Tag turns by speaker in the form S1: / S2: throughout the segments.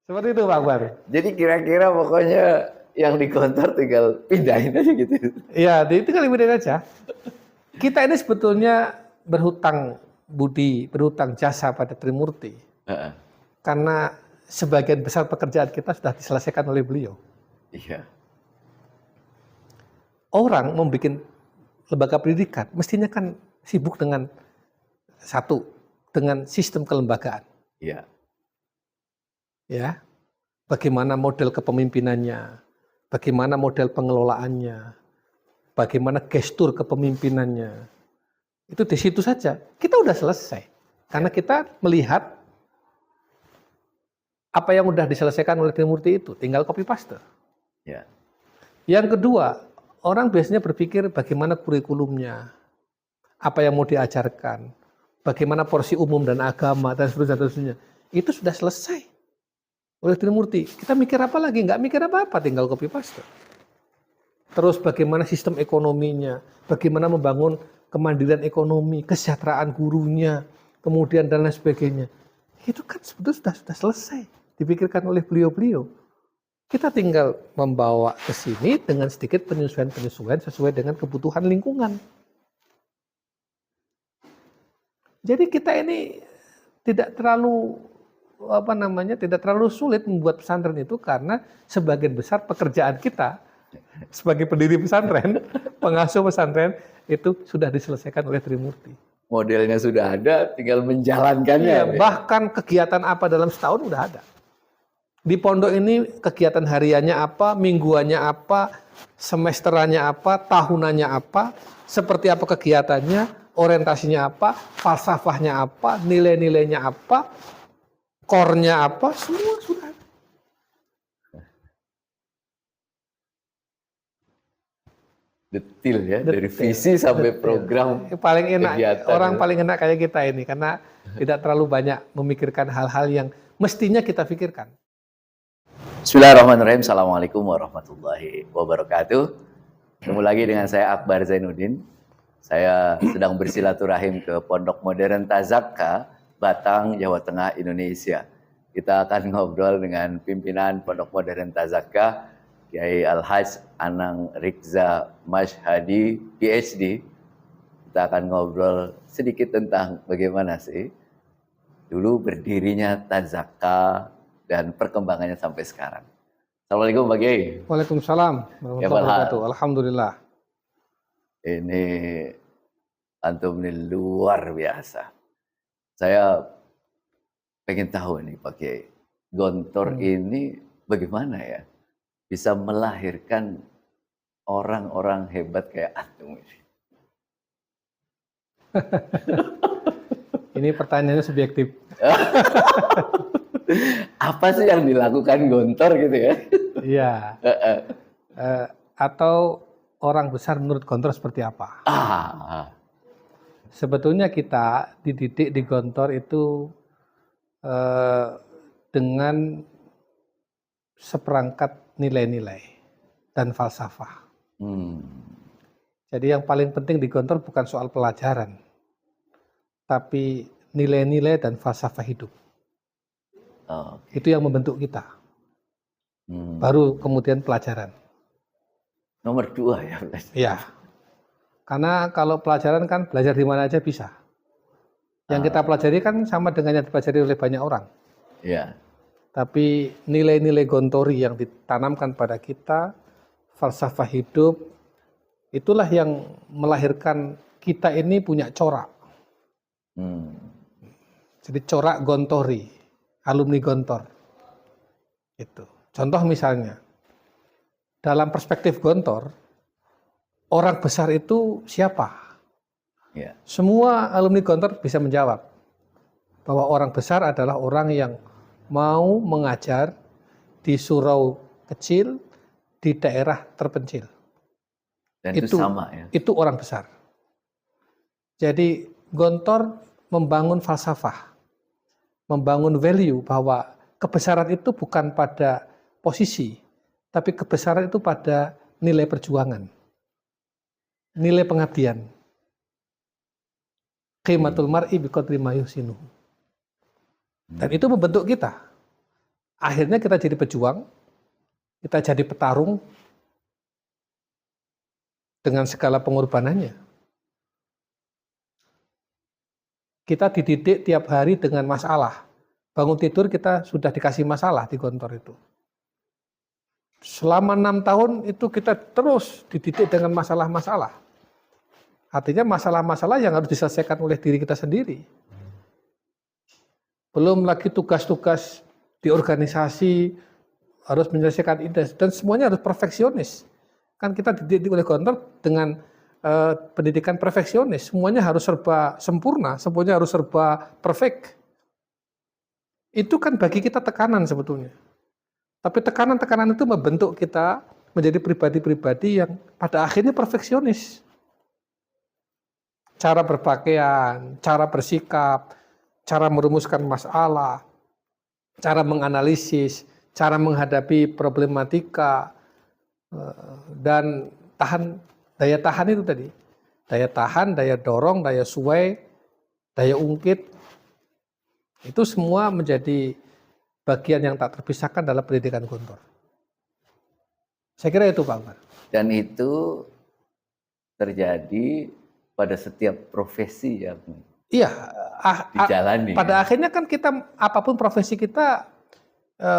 S1: Seperti itu Pak Akbar.
S2: Jadi kira-kira pokoknya yang di kantor tinggal pindahin aja gitu.
S1: Iya, itu kali bedain aja. Kita ini sebetulnya berhutang budi, berhutang jasa pada Trimurti. Karena sebagian besar pekerjaan kita sudah diselesaikan oleh beliau.
S2: Iya.
S1: Orang membuat lembaga pendidikan mestinya kan sibuk dengan satu, dengan sistem kelembagaan.
S2: Iya.
S1: Ya, bagaimana model kepemimpinannya, bagaimana model pengelolaannya, bagaimana gestur kepemimpinannya. Itu di situ saja. Kita udah selesai. Karena kita melihat apa yang udah diselesaikan oleh Trimurti itu, tinggal copy paste.
S2: Ya.
S1: Yang kedua, orang biasanya berpikir bagaimana kurikulumnya, apa yang mau diajarkan, bagaimana porsi umum dan agama dan seterusnya. Itu sudah selesai oleh Trimurti. Kita mikir apa lagi? Nggak mikir apa-apa, tinggal copy paste. Terus bagaimana sistem ekonominya, bagaimana membangun kemandirian ekonomi, kesejahteraan gurunya, kemudian dan lain sebagainya. Itu kan sebetulnya sudah selesai, dipikirkan oleh beliau-beliau. Kita tinggal membawa ke sini dengan sedikit penyesuaian sesuai dengan kebutuhan lingkungan. Jadi kita ini tidak terlalu tidak terlalu sulit membuat pesantren itu karena sebagian besar pekerjaan kita sebagai pendiri pesantren, pengasuh pesantren itu sudah diselesaikan oleh Trimurti.
S2: Modelnya sudah ada, tinggal menjalankannya.
S1: Iya, bahkan kegiatan apa dalam setahun udah ada. Di pondok ini kegiatan hariannya apa, mingguannya apa, semesterannya apa, tahunannya apa, seperti apa kegiatannya, orientasinya apa, falsafahnya apa, nilai-nilainya apa, core-nya apa, semua sudah ada.
S2: Detil ya, dari visi sampai program.
S1: Paling enak, orang
S2: ya.
S1: paling enak kayak kita ini, karena tidak terlalu banyak memikirkan hal-hal yang mestinya kita pikirkan.
S2: Bismillahirrahmanirrahim. Assalamualaikum warahmatullahi wabarakatuh. Ketemu lagi dengan saya Akbar Zainuddin. Saya sedang bersilaturahim ke Pondok Modern Tazakka, Batang, Jawa Tengah, Indonesia. Kita akan ngobrol dengan pimpinan Pondok Modern Tazakka, Kiai Al-Hajj Anang Rikza Mashhadi, PhD. Kita akan ngobrol sedikit tentang bagaimana sih dulu berdirinya Tazakka dan perkembangannya sampai sekarang. Assalamualaikum Pak Kiai.
S1: Waalaikumsalam warahmatullahi wabarakatuh. Alhamdulillah.
S2: Ini antum ini luar biasa. Saya pengen tahu nih Pak Kiai, Gontor ini bagaimana ya bisa melahirkan orang-orang hebat kayak antum ini?
S1: Ini pertanyaannya subjektif.
S2: Apa sih yang dilakukan Gontor gitu ya?
S1: Iya. Atau orang besar menurut Gontor seperti apa? Sebetulnya kita dididik di Gontor itu dengan seperangkat nilai-nilai dan falsafah. Jadi yang paling penting di Gontor bukan soal pelajaran, tapi nilai-nilai dan falsafah hidup. Itu yang membentuk kita. Baru kemudian pelajaran.
S2: Nomor 2 ya.
S1: Iya. Karena kalau pelajaran kan belajar di mana aja bisa. Yang kita pelajari kan sama dengan yang dipelajari oleh banyak orang.
S2: Iya.
S1: Tapi nilai-nilai Gontori yang ditanamkan pada kita, falsafah hidup, itulah yang melahirkan kita ini punya corak. Jadi corak Gontori, alumni Gontor. Itu. Contoh misalnya, dalam perspektif Gontor, orang besar itu siapa?
S2: Ya.
S1: Semua alumni Gontor bisa menjawab bahwa orang besar adalah orang yang mau mengajar di surau kecil, di daerah terpencil.
S2: Dan itu sama ya?
S1: Itu orang besar. Jadi Gontor membangun falsafah, membangun value bahwa kebesaran itu bukan pada posisi, tapi kebesaran itu pada nilai perjuangan, nilai pengabdian. Qimatul mar'i biqadri ma yuhsinuhu. Dan itu membentuk kita. Akhirnya kita jadi pejuang, kita jadi petarung dengan segala pengorbanannya. Kita dididik tiap hari dengan masalah. Bangun tidur kita sudah dikasih masalah di Gontor itu. Selama 6 tahun itu kita terus dididik dengan masalah-masalah. Artinya masalah-masalah yang harus diselesaikan oleh diri kita sendiri. Belum lagi tugas-tugas di organisasi, harus menyelesaikan ini, dan semuanya harus perfeksionis. Kan kita dididik oleh Gontor dengan pendidikan perfeksionis, semuanya harus serba sempurna, semuanya harus serba perfect. Itu kan bagi kita tekanan sebetulnya. Tapi tekanan-tekanan itu membentuk kita menjadi pribadi-pribadi yang pada akhirnya perfeksionis. Cara berpakaian, cara bersikap, cara merumuskan masalah, cara menganalisis, cara menghadapi problematika, dan daya tahan itu tadi. Daya tahan, daya dorong, daya suai, daya ungkit, itu semua menjadi bagian yang tak terpisahkan dalam pendidikan Gontor. Saya kira itu Pak Akbar.
S2: Dan itu terjadi pada setiap profesi yang
S1: Iya,
S2: dijalani.
S1: pada akhirnya kan kita, apapun profesi kita,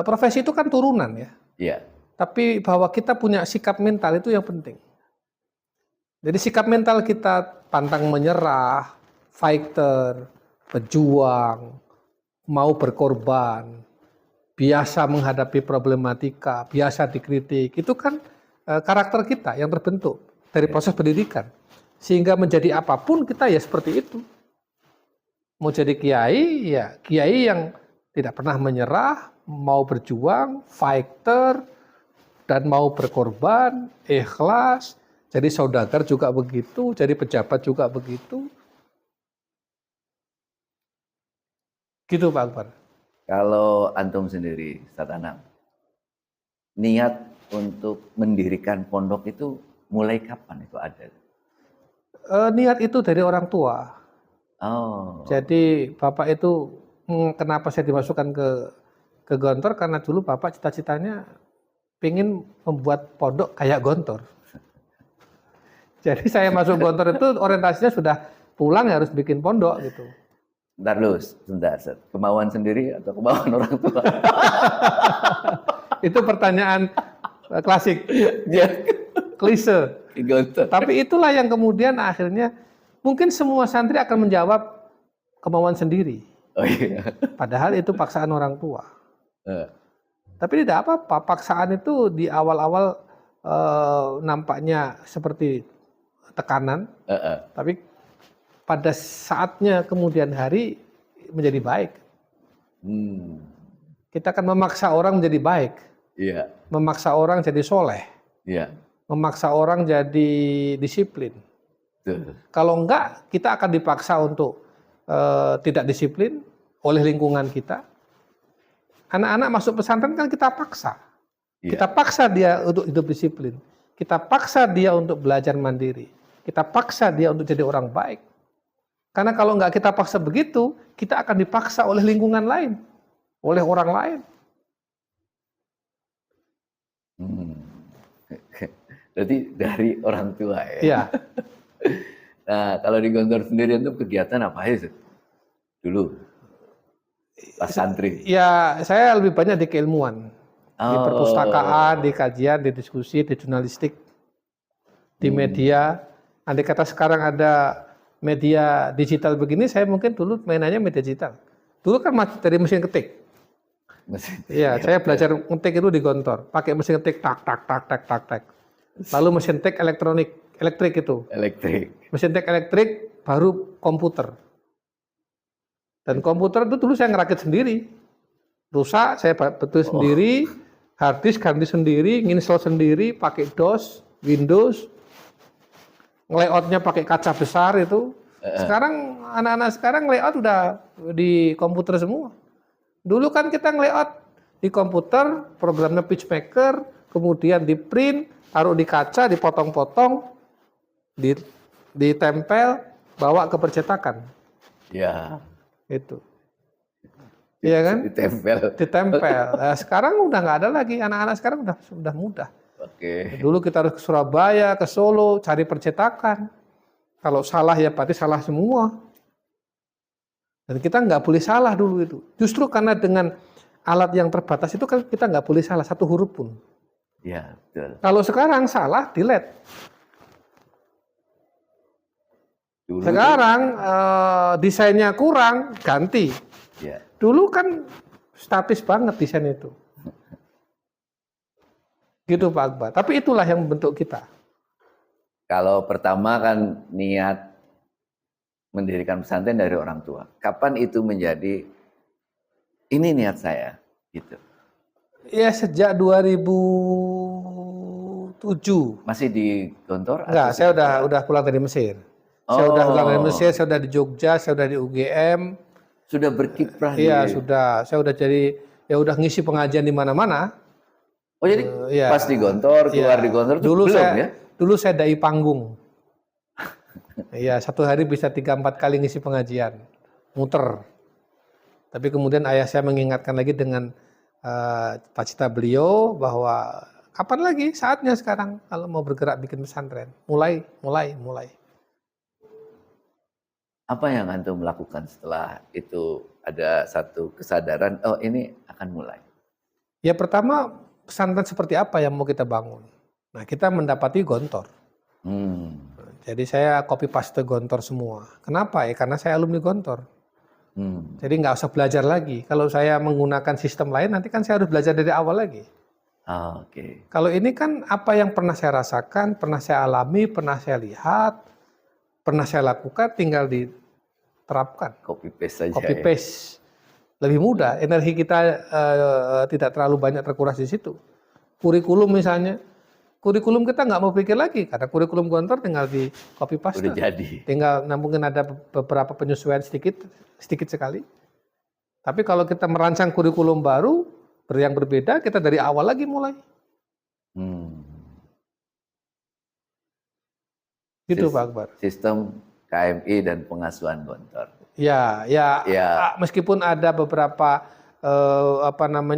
S1: profesi itu kan turunan ya.
S2: Iya.
S1: Tapi bahwa kita punya sikap mental itu yang penting. Jadi sikap mental kita pantang menyerah, fighter, pejuang, mau berkorban, biasa menghadapi problematika, biasa dikritik, itu kan karakter kita yang terbentuk dari proses pendidikan. Sehingga menjadi apapun kita ya seperti itu. Mau jadi kiai, ya kiai yang tidak pernah menyerah, mau berjuang, fighter, dan mau berkorban, ikhlas. Jadi saudagar juga begitu, jadi pejabat juga begitu. Gitu Pak Akbar.
S2: Kalau antum sendiri, Ustaz Anam, niat untuk mendirikan pondok itu mulai kapan itu ada?
S1: Niat itu dari orang tua.
S2: Oh.
S1: Jadi Bapak itu, kenapa saya dimasukkan ke Gontor, karena dulu Bapak cita-citanya pengen membuat pondok kayak Gontor. Jadi saya masuk Gontor itu orientasinya sudah pulang ya harus bikin pondok gitu.
S2: Bentar dulu, sebentar. Kemauan sendiri atau kemauan orang tua?
S1: Itu pertanyaan klasik, klise. Tapi itulah yang kemudian akhirnya mungkin semua santri akan menjawab kemauan sendiri.
S2: Oh iya.
S1: Padahal itu paksaan orang tua. Tapi tidak apa-apa, paksaan itu di awal-awal nampaknya seperti tekanan, tapi pada saatnya kemudian hari menjadi baik. Kita akan memaksa orang menjadi baik, memaksa orang jadi soleh, memaksa orang jadi disiplin. Kalau enggak, kita akan dipaksa untuk tidak disiplin oleh lingkungan kita. Anak-anak masuk pesantren kan kita paksa. Kita paksa dia untuk hidup disiplin. Kita paksa dia untuk belajar mandiri. Kita paksa dia untuk jadi orang baik. Karena kalau enggak kita paksa begitu, kita akan dipaksa oleh lingkungan lain, oleh orang lain.
S2: Berarti dari orang tua ya?
S1: Iya.
S2: Nah, kalau di Gontor sendiri itu kegiatan apa aja dulu? Pas santri?
S1: Ya, saya lebih banyak di keilmuan. Di perpustakaan, di kajian, di diskusi, di jurnalistik, di media. Andai kata sekarang ada media digital begini, saya mungkin dulu mainannya media digital. Dulu kan dari mesin ketik. Iya, saya belajar ngetik itu di Gontor. Pakai mesin ketik, tak, tak, tak, tak, tak, tak. Lalu mesin ketik elektrik itu. Mesin ketik elektrik, baru komputer. Dan komputer itu dulu saya ngerakit sendiri. Rusak, saya betul sendiri. Hard disk ganti sendiri, nginstall sendiri, pakai DOS, Windows. Layoutnya pakai kaca besar itu. Sekarang anak-anak sekarang layout udah di komputer semua. Dulu kan kita layout di komputer, programnya PageMaker, kemudian di print, taruh di kaca, dipotong-potong, ditempel, bawa ke percetakan.
S2: Ya.
S1: Itu. Iya kan?
S2: Ditempel.
S1: Ditempel. Nah, sekarang udah nggak ada lagi, anak-anak sekarang udah mudah.
S2: Oke.
S1: Dulu kita harus ke Surabaya, ke Solo, cari percetakan. Kalau salah ya pasti salah semua. Dan kita nggak boleh salah dulu itu. Justru karena dengan alat yang terbatas itu kan kita nggak boleh salah satu huruf pun.
S2: Iya, betul.
S1: Kalau sekarang salah, delete.
S2: Dulu
S1: Sekarang desainnya kurang, ganti.
S2: ya.
S1: Dulu kan statis banget desain itu. Gitu Pak Akbar. Tapi itulah yang membentuk kita.
S2: Kalau pertama kan niat mendirikan pesantren dari orang tua. Kapan itu menjadi ini niat saya gitu.
S1: Ya sejak 2007.
S2: Masih di Gontor?
S1: Enggak, saya udah pulang dari Mesir. Saya udah pulang dari Mesir, saya udah di Jogja, saya udah di UGM.
S2: Sudah berkiprah
S1: Iya,
S2: di...
S1: sudah. Saya udah jadi ya udah ngisi pengajian di mana-mana.
S2: Oh jadi
S1: Iya.
S2: pas di Gontor, keluar di Gontor itu belum ya?
S1: Dulu saya dai panggung. Iya, satu hari bisa 3-4 kali ngisi pengajian. Muter. Tapi kemudian ayah saya mengingatkan lagi dengan cita-cita beliau bahwa kapan lagi saatnya sekarang kalau mau bergerak bikin pesantren. Mulai.
S2: Apa yang antum lakukan setelah itu ada satu kesadaran, oh ini akan mulai?
S1: Ya pertama, pesantren seperti apa yang mau kita bangun? Nah, kita mendapati Gontor. Jadi saya copy paste Gontor semua. Kenapa ya? Karena saya alumni Gontor. Jadi nggak usah belajar lagi. Kalau saya menggunakan sistem lain, nanti kan saya harus belajar dari awal lagi.
S2: Oke.
S1: Kalau ini kan apa yang pernah saya rasakan, pernah saya alami, pernah saya lihat, pernah saya lakukan, tinggal diterapkan.
S2: Copy paste saja.
S1: Copy paste. Lebih mudah, energi kita tidak terlalu banyak terkuras di situ. Kurikulum misalnya, kurikulum kita nggak mau pikir lagi, karena kurikulum Gontor tinggal di copy paste.
S2: Udah jadi.
S1: Tinggal, nah mungkin ada beberapa penyesuaian sedikit sekali. Tapi kalau kita merancang kurikulum baru, yang berbeda, kita dari awal lagi mulai. Gitu Pak Akbar.
S2: Sistem KMI dan pengasuhan Gontor.
S1: Ya. Meskipun ada beberapa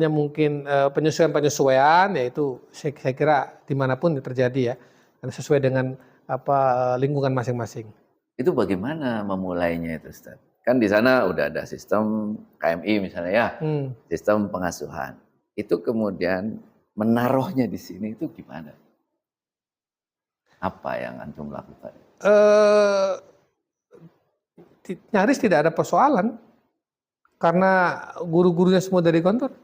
S1: mungkin penyesuaian, yaitu saya kira dimanapun terjadi ya, dan sesuai dengan lingkungan masing-masing.
S2: Itu bagaimana memulainya itu, Ustaz? Kan di sana udah ada sistem KMI misalnya ya, sistem pengasuhan. Itu kemudian menaruhnya di sini itu gimana? Apa yang antum lakukan?
S1: Nyaris tidak ada persoalan karena guru-gurunya semua dari Gontor.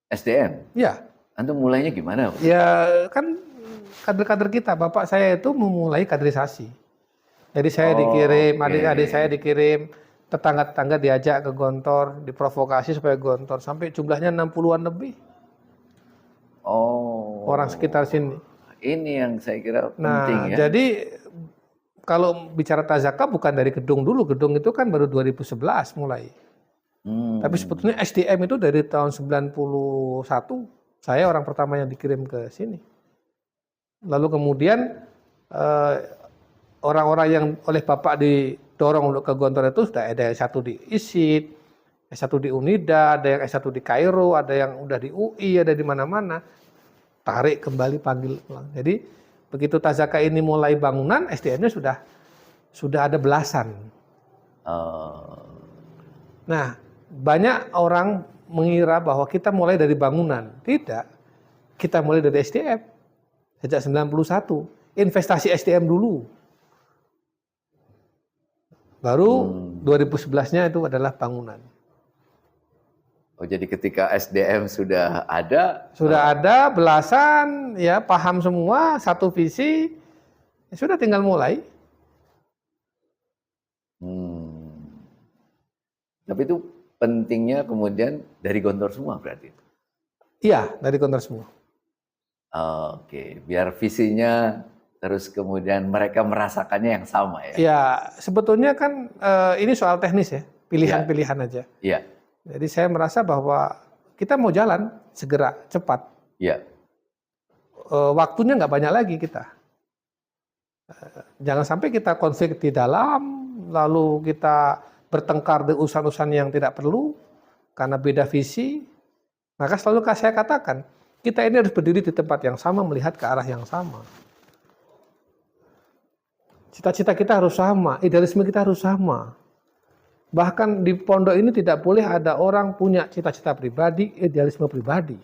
S2: SDM?
S1: Ya.
S2: Antum mulainya gimana?
S1: Ya kan kader-kader kita, bapak saya itu memulai kaderisasi. Jadi saya dikirim, adik-adik saya dikirim, tetangga-tetangga diajak ke Gontor, diprovokasi supaya Gontor, sampai jumlahnya 60-an lebih. Orang sekitar sini.
S2: Ini yang saya kira penting ya.
S1: Jadi kalau bicara Tazaka bukan dari gedung dulu, gedung itu kan baru 2011 mulai. Tapi sebetulnya SDM itu dari tahun 91, saya orang pertama yang dikirim ke sini. Lalu kemudian orang-orang yang oleh Bapak didorong untuk ke Gontor itu sudah ada yang satu di ISID, S1 di Unida, ada yang S1 di Kairo, ada yang udah di UI, ada di mana-mana. Tarik kembali, panggil pulang. Jadi begitu Tazaka ini mulai bangunan, SDM-nya sudah ada belasan. Nah, banyak orang mengira bahwa kita mulai dari bangunan. Tidak. Kita mulai dari SDM. Sejak 91. Investasi SDM dulu. Baru 2011-nya itu adalah bangunan.
S2: Oh, jadi ketika SDM sudah ada
S1: belasan, ya paham semua, satu visi, ya sudah tinggal mulai.
S2: Tapi itu pentingnya kemudian dari Gontor semua berarti?
S1: Iya, dari Gontor semua.
S2: Oke, biar visinya terus kemudian mereka merasakannya yang sama ya?
S1: Ya, sebetulnya kan ini soal teknis ya, pilihan-pilihan aja.
S2: Iya.
S1: Jadi saya merasa bahwa kita mau jalan segera, cepat.
S2: Iya.
S1: Waktunya nggak banyak lagi kita. Jangan sampai kita konflik di dalam, lalu kita bertengkar di urusan-urusan yang tidak perlu, karena beda visi, maka selalu saya katakan, kita ini harus berdiri di tempat yang sama, melihat ke arah yang sama. Cita-cita kita harus sama, idealisme kita harus sama. Bahkan di pondok ini tidak boleh ada orang punya cita-cita pribadi, idealisme pribadi.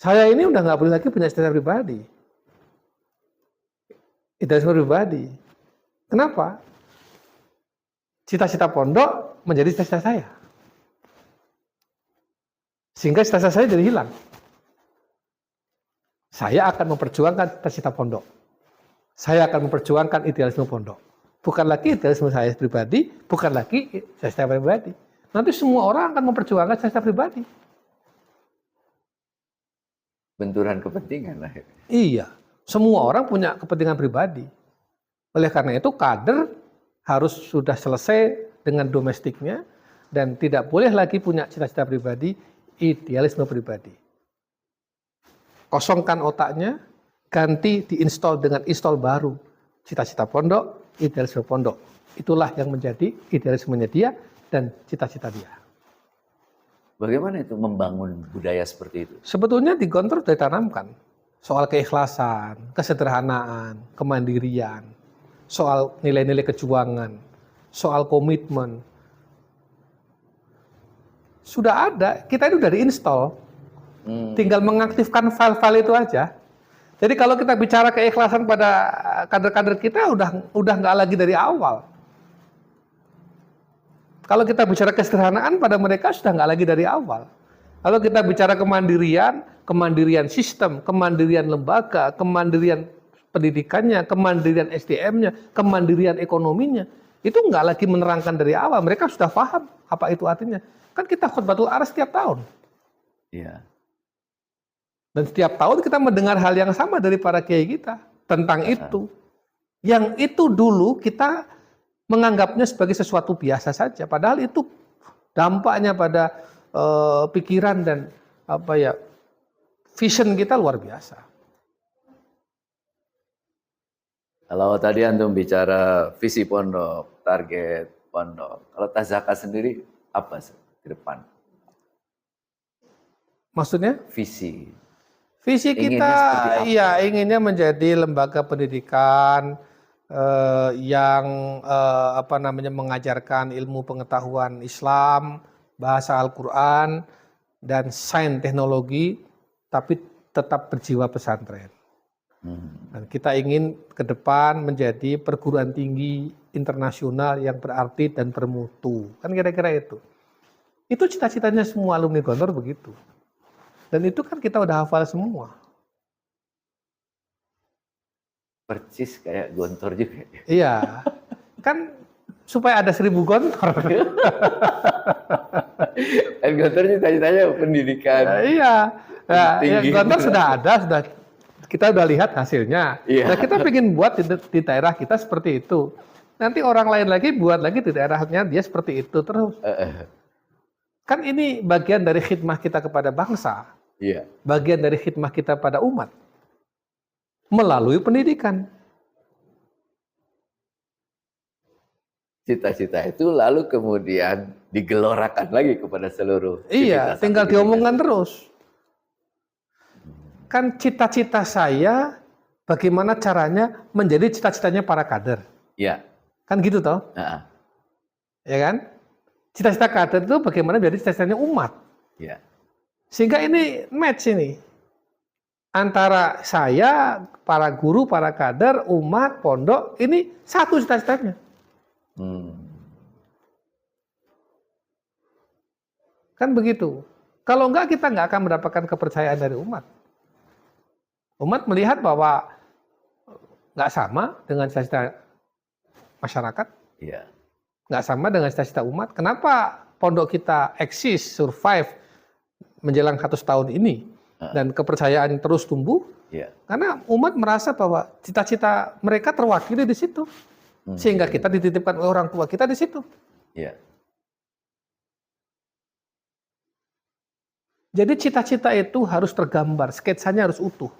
S1: Saya ini udah nggak boleh lagi punya cita-cita pribadi, idealisme pribadi. Kenapa? Cita-cita pondok menjadi cita-cita saya. Sehingga cita-cita saya jadi hilang. Saya akan memperjuangkan cita-cita pondok. Saya akan memperjuangkan idealisme pondok. Bukan lagi idealisme saya pribadi, bukan lagi cita-cita pribadi. Nanti semua orang akan memperjuangkan cita-cita pribadi.
S2: Benturan kepentingan lah.
S1: Iya, semua orang punya kepentingan pribadi. Oleh karena itu kader harus sudah selesai dengan domestiknya dan tidak boleh lagi punya cita-cita pribadi, idealisme pribadi. Kosongkan otaknya, ganti diinstal dengan install baru. Cita-cita pondok, idealisme pondok. Itulah yang menjadi idealismenya dia dan cita-cita dia.
S2: Bagaimana itu membangun budaya seperti itu?
S1: Sebetulnya di Gontor sudah ditanamkan. Soal keikhlasan, kesederhanaan, kemandirian, soal nilai-nilai kejuangan, soal komitmen. Sudah ada, kita itu dari install. Tinggal mengaktifkan file-file itu aja. Jadi kalau kita bicara keikhlasan pada kader-kader kita udah nggak lagi dari awal. Kalau kita bicara kesederhanaan pada mereka sudah nggak lagi dari awal. Kalau kita bicara kemandirian, kemandirian sistem, kemandirian lembaga, kemandirian pendidikannya, kemandirian SDM-nya, kemandirian ekonominya, itu nggak lagi menerangkan dari awal. Mereka sudah paham apa itu artinya. Kan kita khutbatul arah setiap tahun.
S2: Iya.
S1: Dan setiap tahun kita mendengar hal yang sama dari para kiai kita tentang itu. Yang itu dulu kita menganggapnya sebagai sesuatu biasa saja. Padahal itu dampaknya pada pikiran dan vision kita luar biasa.
S2: Kalau tadi antum bicara visi pondok, target pondok, kalau Tazaka sendiri apa ke depan?
S1: Maksudnya?
S2: Visi.
S1: Visi kita, iya inginnya menjadi lembaga pendidikan yang mengajarkan ilmu pengetahuan Islam, bahasa Al-Quran, dan sains teknologi, tapi tetap berjiwa pesantren. Dan kita ingin ke depan menjadi perguruan tinggi internasional yang berarti dan bermutu. Kan kira-kira itu. Itu cita-citanya semua alumni Gontor begitu. Dan itu kan kita udah hafal semua.
S2: Percis kayak Gontor juga.
S1: Iya. Kan supaya ada 1000 Gontor.
S2: Gontor cita-citanya pendidikan.
S1: Iya. Nah, ya, Gontor sudah ada, kita udah lihat hasilnya.
S2: Iya.
S1: Nah, kita ingin buat di daerah kita seperti itu. Nanti orang lain lagi buat lagi di daerahnya dia seperti itu terus. Kan ini bagian dari khidmah kita kepada bangsa.
S2: Iya.
S1: Bagian dari khidmah kita pada umat. Melalui pendidikan.
S2: Cita-cita itu lalu kemudian digelorakan lagi kepada seluruh.
S1: Iya, tinggal diomongkan terus. Kan cita-cita saya bagaimana caranya menjadi cita-citanya para kader.
S2: Iya.
S1: Kan gitu toh? Ya kan? Cita-cita kader itu bagaimana menjadi cita-citanya umat.
S2: Iya.
S1: Sehingga ini match ini. Antara saya, para guru, para kader, umat, pondok, ini satu cita-citanya. Kan begitu. Kalau enggak kita enggak akan mendapatkan kepercayaan dari umat. Umat melihat bahwa enggak sama dengan cita-cita masyarakat.
S2: Iya.
S1: Enggak sama dengan cita-cita umat. Kenapa pondok kita eksis, survive menjelang 100 tahun ini dan kepercayaan terus tumbuh?
S2: Iya.
S1: Karena umat merasa bahwa cita-cita mereka terwakili di situ. Sehingga kita dititipkan oleh orang tua kita di situ.
S2: Iya.
S1: Jadi cita-cita itu harus tergambar, sketsanya harus utuh.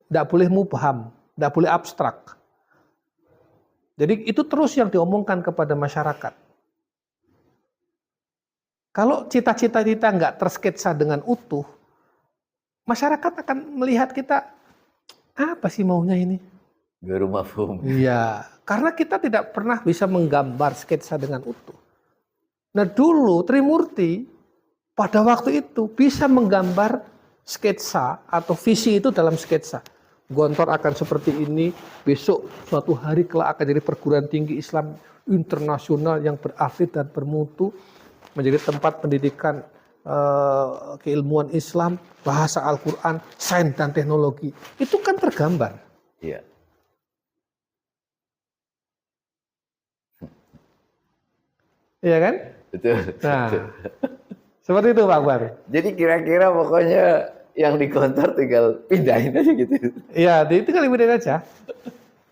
S1: Tidak boleh mubham, tidak boleh abstrak. Jadi itu terus yang diomongkan kepada masyarakat. Kalau cita-cita kita nggak tersketsa dengan utuh, masyarakat akan melihat kita, apa sih maunya ini?
S2: Guru mafhum.
S1: Iya, karena kita tidak pernah bisa menggambar sketsa dengan utuh. Nah dulu Trimurti pada waktu itu bisa menggambar sketsa atau visi itu dalam sketsa. Gontor akan seperti ini, besok suatu hari kelak akan jadi perguruan tinggi Islam internasional yang berakhlak dan bermutu, menjadi tempat pendidikan keilmuan Islam, bahasa Al-Quran, sains dan teknologi. Itu kan tergambar.
S2: Iya.
S1: Iya kan?
S2: Betul.
S1: Nah,
S2: Betul.
S1: seperti itu Pak Akbar.
S2: Jadi kira-kira pokoknya yang di Gontor tinggal pindahin aja gitu.
S1: Iya, itu kali pindahin aja.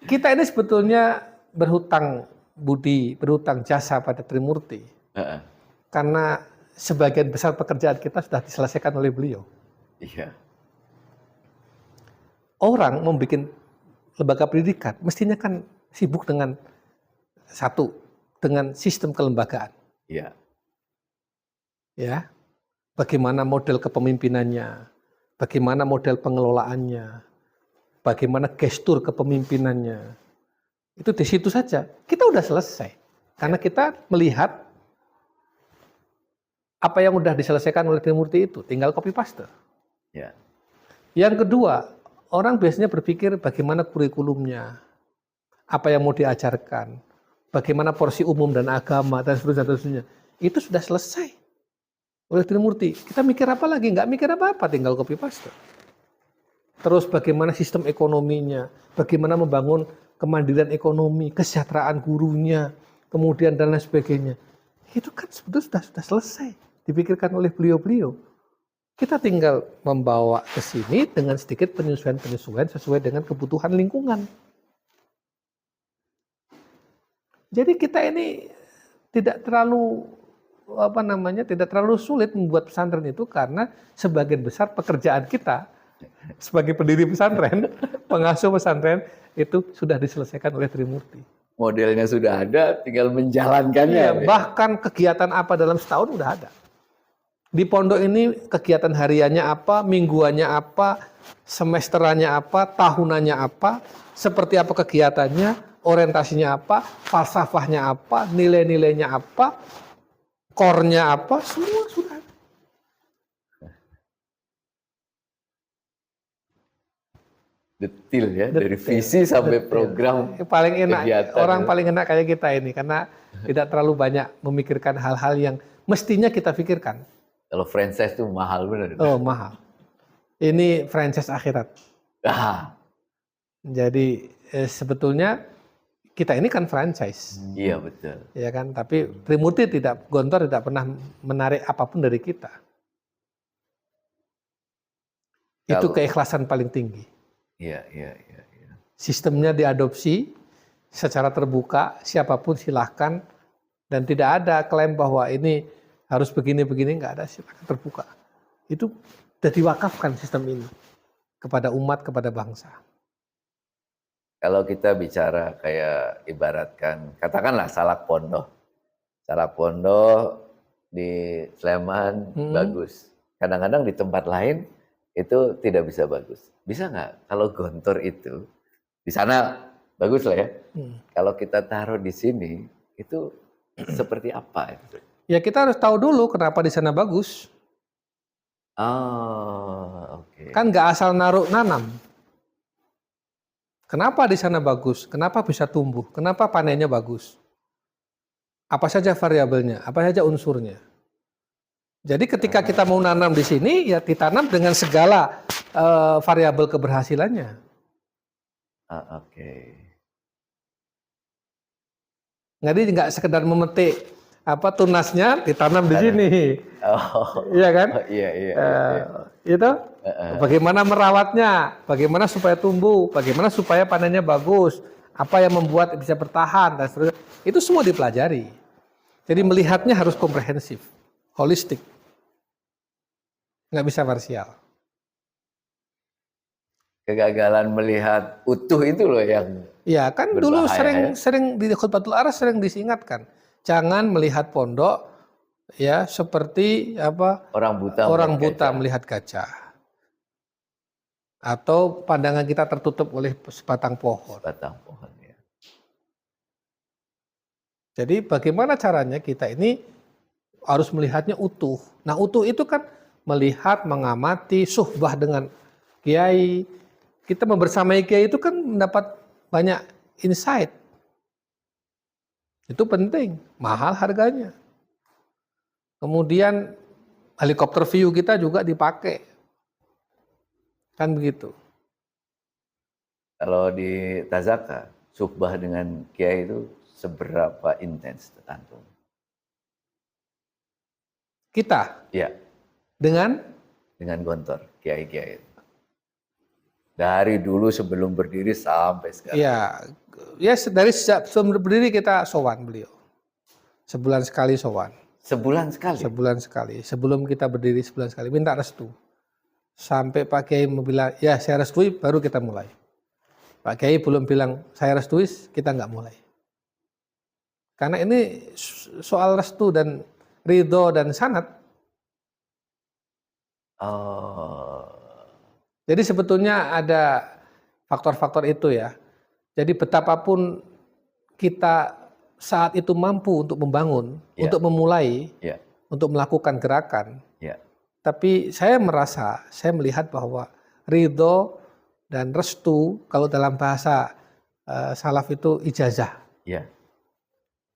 S1: Kita ini sebetulnya berhutang budi, berhutang jasa pada Trimurti. Karena sebagian besar pekerjaan kita sudah diselesaikan oleh beliau.
S2: Iya.
S1: Orang membuat lembaga pendidikan mestinya kan sibuk dengan satu, dengan sistem kelembagaan.
S2: Iya.
S1: Ya, bagaimana model kepemimpinannya, bagaimana model pengelolaannya, bagaimana gestur kepemimpinannya. Itu di situ saja. Kita udah selesai. Karena kita melihat apa yang udah diselesaikan oleh Trimurti itu, tinggal copy paste.
S2: Ya.
S1: Yang kedua, orang biasanya berpikir bagaimana kurikulumnya, apa yang mau diajarkan, bagaimana porsi umum dan agama, dan seterusnya. Itu sudah selesai oleh Trimurti. Kita mikir apa lagi? Nggak mikir apa-apa, tinggal copy paste. Terus bagaimana sistem ekonominya, bagaimana membangun kemandirian ekonomi, kesejahteraan gurunya, kemudian dan lain sebagainya. Itu kan sebetulnya sudah selesai, dipikirkan oleh beliau-beliau. Kita tinggal membawa ke sini dengan sedikit penyesuaian-penyesuaian sesuai dengan kebutuhan lingkungan. Jadi kita ini tidak terlalu tidak terlalu sulit membuat pesantren itu karena sebagian besar pekerjaan kita sebagai pendiri pesantren, pengasuh pesantren itu sudah diselesaikan oleh Trimurti.
S2: Modelnya sudah ada, tinggal menjalankannya.
S1: Ya, bahkan kegiatan apa dalam setahun udah ada. Di pondok ini kegiatan hariannya apa, mingguannya apa, semesterannya apa, tahunannya apa, seperti apa kegiatannya, orientasinya apa, falsafahnya apa, nilai-nilainya apa, core-nya apa, semua sudah ada.
S2: Detil ya, dari visi sampai program.
S1: Paling enak,
S2: kegiatan
S1: orang
S2: ya.
S1: paling enak kayak kita ini, karena tidak terlalu banyak memikirkan hal-hal yang mestinya kita pikirkan.
S2: Kalau franchise itu mahal benar.
S1: Oh, mahal. Ini franchise akhirat.
S2: Ah,
S1: Jadi sebetulnya kita ini kan franchise.
S2: iya betul.
S1: Ya kan, tapi Trimurti Gontor tidak pernah menarik apapun dari kita. Itu keikhlasan paling tinggi.
S2: Iya.
S1: Sistemnya diadopsi secara terbuka, siapapun silahkan, dan tidak ada klaim bahwa ini harus begini-begini, nggak ada, silakan terbuka. Itu sudah diwakafkan sistem ini kepada umat, kepada bangsa.
S2: Kalau kita bicara kayak ibaratkan, katakanlah Salak Pondok. Salak Pondok di Sleman bagus. Kadang-kadang di tempat lain itu tidak bisa bagus. Bisa nggak kalau Gontor itu, di sana bagus lah ya. Kalau kita taruh di sini, itu seperti apa itu?
S1: Ya kita harus tahu dulu kenapa di sana bagus.
S2: Oh, oke.
S1: Kan nggak asal naruh nanam. Kenapa di sana bagus? Kenapa bisa tumbuh? Kenapa panennya bagus? Apa saja variabelnya? Apa saja unsurnya? Jadi ketika kita mau nanam di sini, ya ditanam dengan segala variabel keberhasilannya.
S2: Oke.
S1: Jadi nggak sekedar memetik tunasnya ditanam di sini.
S2: Oh.
S1: Iya kan?
S2: Iya.
S1: Itu bagaimana merawatnya, bagaimana supaya tumbuh, bagaimana supaya panennya bagus, apa yang membuat bisa bertahan dan seterusnya. Itu semua dipelajari. Jadi melihatnya harus komprehensif, holistik. Nggak bisa parsial.
S2: Kegagalan melihat utuh itu loh yang
S1: Ya kan dulu
S2: berbahaya,
S1: sering di Khutbatul Aras sering disingatkan, jangan melihat pondok Ya, seperti apa?
S2: Orang buta
S1: Orang
S2: melihat
S1: buta
S2: gajah.
S1: melihat gajah. Atau pandangan kita tertutup oleh sebatang pohon.
S2: Sebatang pohon ya.
S1: Jadi bagaimana caranya kita ini harus melihatnya utuh. Nah, utuh itu kan melihat, mengamati, suhbah dengan kiai. Kita membersamai kiai itu kan mendapat banyak insight. Itu penting, mahal harganya. Kemudian helikopter view kita juga dipakai. Kan begitu.
S2: Kalau di Tazaka, suhbah dengan kiai itu seberapa intens antum?
S1: Kita
S2: Iya,
S1: dengan
S2: dengan gontor kiai-kiai itu. Dari dulu sebelum berdiri sampai sekarang.
S1: ya dari sebelum berdiri kita sowan beliau. Sebulan sekali sowan.
S2: Sebulan sekali.
S1: Sebulan sekali. Sebelum kita berdiri sebulan sekali minta restu. Sampai Pak Kiai bilang, ya saya restui baru kita mulai. Pak Kiai belum bilang saya restui, kita nggak mulai. Karena ini soal restu dan ridho dan sanad.
S2: Oh.
S1: Jadi sebetulnya ada faktor-faktor itu ya. Jadi betapapun kita saat itu mampu untuk membangun,
S2: Ya.
S1: untuk memulai,
S2: Ya.
S1: untuk melakukan gerakan.
S2: Ya.
S1: Tapi saya melihat bahwa ridho dan restu kalau dalam bahasa salaf itu ijazah.
S2: Ya.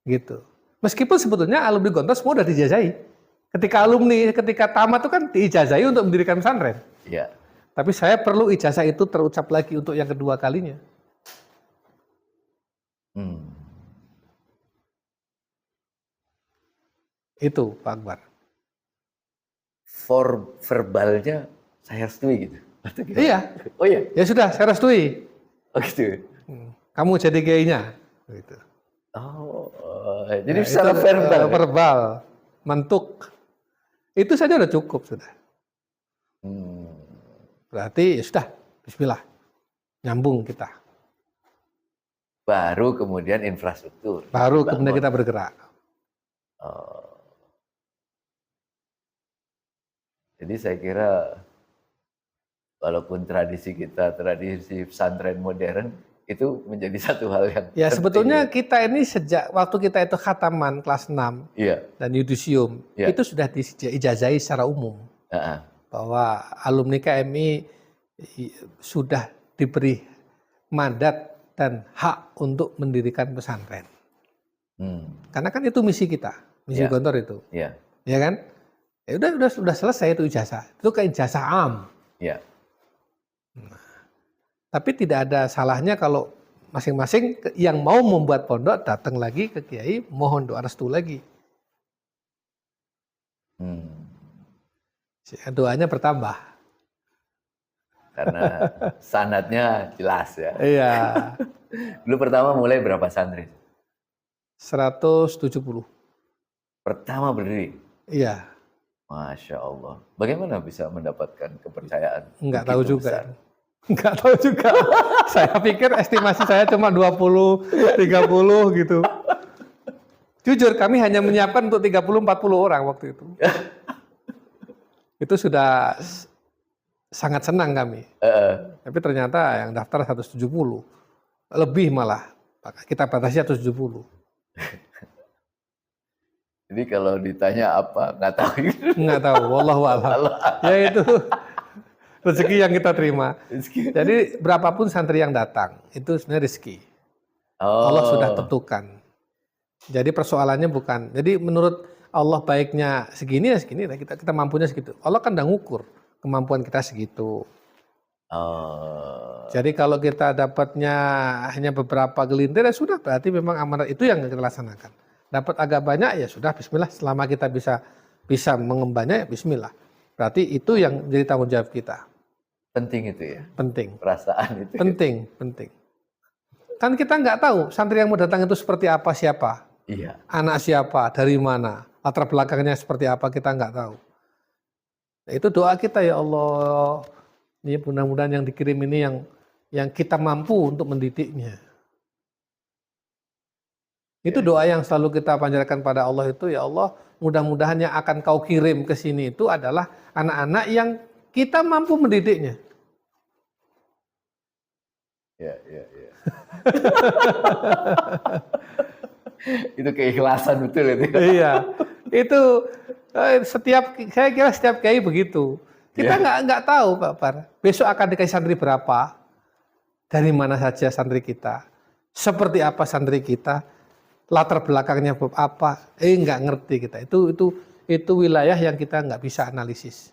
S1: Gitu. Meskipun sebetulnya alumni Gontor semua udah dijazahi. Ketika tamat itu kan diijazahi untuk mendirikan pesantren.
S2: Ya.
S1: Tapi saya perlu ijazah itu terucap lagi untuk yang kedua kalinya. Itu Pak Akbar.
S2: Verbalnya saya restui gitu.
S1: Iya.
S2: Oh iya.
S1: Ya sudah, saya restui.
S2: Oh gitu.
S1: Kamu jadi kiainya. Gitu.
S2: Oh, jadi
S1: Ya,
S2: secara
S1: itu,
S2: verbal.
S1: verbal, mentuk. Itu saja udah cukup sudah. Berarti ya sudah, bismillah. Nyambung kita.
S2: Baru kemudian infrastruktur.
S1: Baru kemudian kita bergerak.
S2: Jadi saya kira walaupun tradisi kita, tradisi pesantren modern, itu menjadi satu hal yang
S1: Ya
S2: penting.
S1: sebetulnya kita ini sejak waktu kita itu khataman kelas 6
S2: Iya.
S1: dan yudisium,
S2: Iya.
S1: itu sudah diijazahi secara umum. Bahwa alumni KMI sudah diberi mandat dan hak untuk mendirikan pesantren. Karena kan itu misi kita, misi
S2: Iya.
S1: Gontor itu.
S2: Iya.
S1: Ya kan? Ya udah selesai itu ijazah. Itu kayak ijazah am.
S2: Iya.
S1: Tapi tidak ada salahnya kalau masing-masing yang mau membuat pondok datang lagi ke kiai, mohon doa restu lagi. Doanya bertambah.
S2: Karena sanadnya jelas ya.
S1: Iya.
S2: Dulu pertama mulai berapa santri?
S1: 170.
S2: Pertama berdiri?
S1: Iya.
S2: Masya Allah. Bagaimana bisa mendapatkan kepercayaan?
S1: Enggak tahu juga. Enggak tahu juga. Saya pikir estimasi saya cuma 20, 30 gitu. Jujur kami hanya menyiapkan untuk 30-40 orang waktu itu. Itu sudah sangat senang kami. Tapi ternyata yang daftar 170. Lebih malah. Kita batasi 170.
S2: Jadi kalau ditanya apa, nggak tahu.
S1: Nggak tahu, wallahu a'lam. Ya itu rezeki yang kita terima. Jadi berapapun santri yang datang, itu sebenarnya rezeki. Allah sudah tentukan. Jadi persoalannya bukan, jadi menurut Allah baiknya segini ya segini, kita mampunya segitu. Allah kan udah ngukur kemampuan kita segitu. Jadi kalau kita dapatnya hanya beberapa gelintir ya sudah, berarti memang amanat itu yang kita laksanakan. Dapat agak banyak ya sudah, bismillah. Selama kita bisa mengembangnya ya bismillah. Berarti itu yang menjadi tanggung jawab kita.
S2: Penting itu ya?
S1: Penting.
S2: Perasaan itu.
S1: Penting. Kan kita nggak tahu santri yang mau datang itu seperti apa, siapa.
S2: Iya.
S1: Anak siapa, dari mana, latar belakangnya seperti apa, kita nggak tahu. Nah, itu doa kita, ya Allah. Ini mudah-mudahan yang dikirim ini yang kita mampu untuk mendidiknya. Itu doa yang selalu kita panjatkan pada Allah itu, ya Allah, mudah-mudahan yang akan kau kirim ke sini itu adalah anak-anak yang kita mampu mendidiknya.
S2: Ya. Itu keikhlasan betul itu.
S1: Iya, itu saya kira setiap kiai begitu. Kita nggak tahu Pak Par, besok akan dikasih santri berapa, dari mana saja santri kita, seperti apa santri kita, latar belakangnya apa, nggak ngerti kita. Itu wilayah yang kita nggak bisa analisis.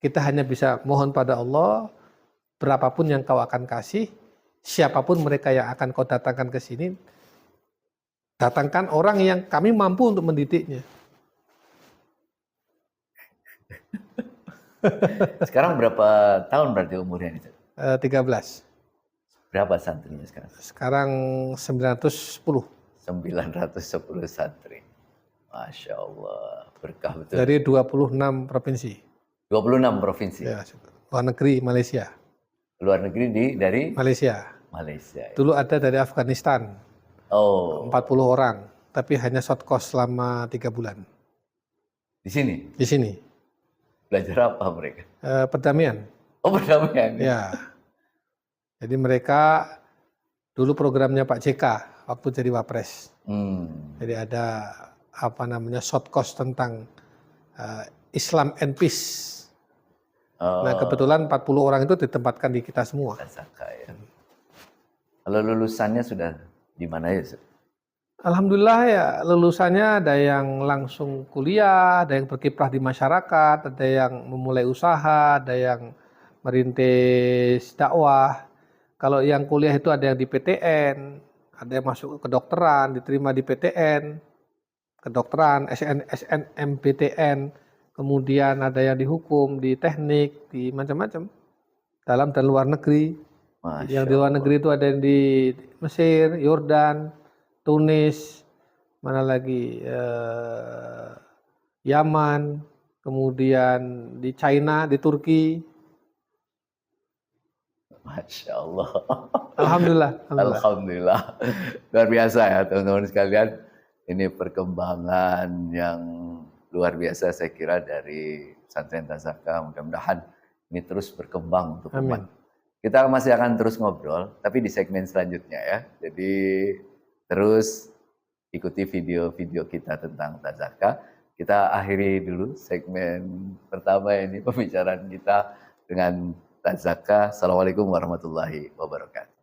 S1: Kita hanya bisa mohon pada Allah, berapapun yang kau akan kasih, siapapun mereka yang akan kau datangkan ke sini, datangkan orang yang kami mampu untuk mendidiknya.
S2: Sekarang berapa tahun berarti umurnya itu?
S1: 13.
S2: Berapa santrinya sekarang?
S1: Sekarang 910.
S2: 910 santri. Masya Allah, berkah betul.
S1: Dari 26 provinsi.
S2: 26 provinsi.
S1: Ya, luar negeri Malaysia.
S2: Luar negeri dari
S1: Malaysia.
S2: Malaysia. Ya.
S1: Dulu ada dari Afghanistan.
S2: Oh.
S1: 40 orang, tapi hanya short course selama 3 bulan.
S2: Di sini?
S1: Di sini.
S2: Belajar apa mereka?
S1: Perdamaian.
S2: Oh, perdamaian.
S1: Ya. Jadi mereka dulu programnya Pak JK waktu jadi Wapres. Jadi ada short course tentang Islam and Peace. Nah, kebetulan 40 orang itu ditempatkan di kita semua.
S2: Ya. Kalau lulusannya sudah di mana ya?
S1: Alhamdulillah ya, lulusannya ada yang langsung kuliah, ada yang berkiprah di masyarakat, ada yang memulai usaha, ada yang merintis dakwah. Kalau yang kuliah itu ada yang di PTN, ada yang masuk ke kedokteran, diterima di PTN, kedokteran, SNMPTN, kemudian ada yang di hukum, di teknik, di macam-macam, dalam dan luar negeri. Yang di luar negeri itu ada yang di Mesir, Yordan, Tunis, mana lagi, Yaman, kemudian di China, di Turki.
S2: Masya Allah.
S1: Alhamdulillah.
S2: Luar biasa ya teman-teman sekalian. Ini perkembangan yang luar biasa saya kira dari Pesantren Tazakah. Mudah-mudahan ini terus berkembang untuk umat. Kita masih akan terus ngobrol, tapi di segmen selanjutnya ya. Jadi terus ikuti video-video kita tentang Tazakah. Kita akhiri dulu segmen pertama ini pembicaraan kita dengan Tazakah. Assalamualaikum warahmatullahi wabarakatuh.